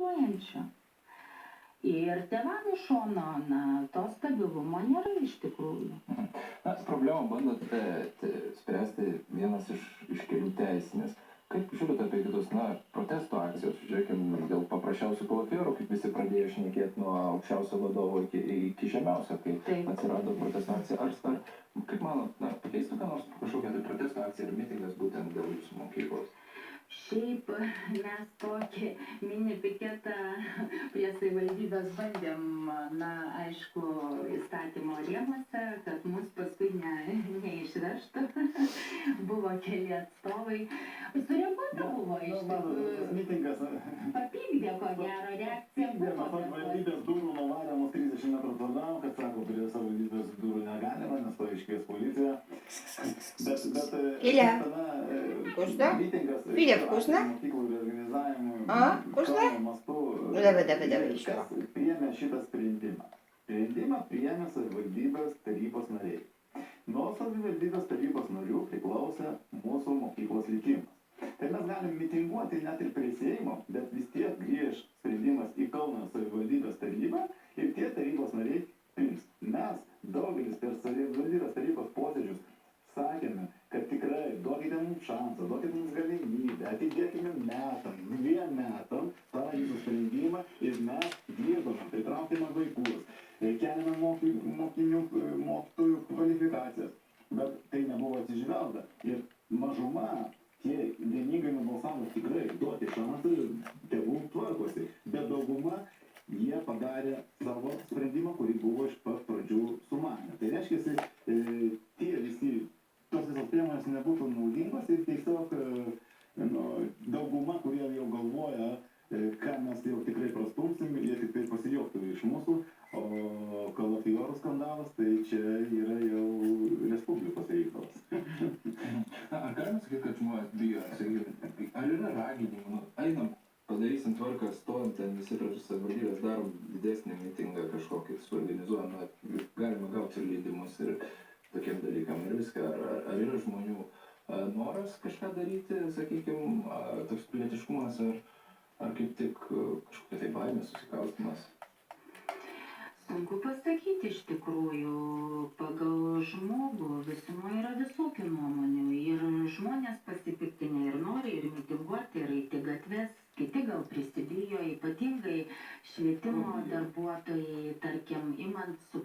protestuojančių. Ir tėvams iš šono, to stabilumo nėra iš tikrųjų. Problemą bandot spręsti vienas iš kelių teisinės. Kaip žiūrite apie kitus, protesto akcijos, žiūrėkim, dėl paprasčiausių kalafiorų, kaip visi pradėjo šnekėti nuo aukščiausio vadovo iki žemiausio, kai atsirado protesto akcija. Ar kaip manot, pakeistų ką nors kažkokią tai protesto akciją ir mitingas būtent dėl jūsų mokyklos? Šiaip mes tokį mini piketą prie savivaldybės bandėm, aišku, įstatymo rėmuose, kad mus paskui neišvežtų. Buvo keli atstovai. Sureaguota buvo iš tikrųjų. Mitingas. Papykdė, ko gero, reakcija buvo. Savivaldybės durų nuvarė mus 30 metrų toliau, kad sako, prie savivaldybės durų negalima, nes to iškvies policija. Иля, вкусно? Филя, вкусно? Вкусно? Ну, давай еще. Priėmė šitą sprendimą. Sprendimą priėmė savivaldybės tarybos nariai. Nuo savivaldybės tarybos narių priklausė mūsų mokyklos likimas. Tai mes galim mitinguoti net ir prie Seimo, bet vis tiek grįž sprendimas į Kauno savivaldybės tarybą ir tie tarybos nariai priims. Mes daugelis per savivaldybės tarybos posėdžius sakėme, kad tikrai duokite mums šansą, duokite mums galimybę, atidėkime metam, 2 metam tą jūsų sprendimą ir mes dirbame, pritraukime vaikus, keliame mokytojų kvalifikacijas. Bet tai nebuvo atsižvelgta ir mažuma tie vieningai nubalsavo tikrai duoti šansą ir tėvų tvarkosi. Bet dauguma jie padarė savo sprendimą, kurį buvo iš pat pradžių sumanę. Tai reiškia, tie visi tos visos priemonės nebūtų naudingos ir tiesiog dauguma, kurie jau galvoja, ką mes jau tikrai prastumsim, jie tik tai pasijuoktų iš mūsų, o kalafiorų skandalas, tai čia yra jau Respublikos reikalas. Ar galima sakyti, kad žmonės bijo? Ar yra raginimų? Einam, padarysim tvarką, stojam ten visi prie savivaldybės, darom didesnį mitingą kažkokį, suorganizuojam, galima gauti ir leidimus ir tokiem dalykam ir viską. Ar yra žmonių noras kažką daryti, sakykime, toks pilietiškumas, ar kaip tik kažkokia tai baimė, susikaustimas? Sunku pasakyti iš tikrųjų, pagal žmogų visumoje yra visokių nuomonių ir žmonės pasipiktinę ir nori ir mitinguoti, ir eiti gatves, kiti gal prisibijo, ypatingai švietimo darbuotojai, tarkim, imant su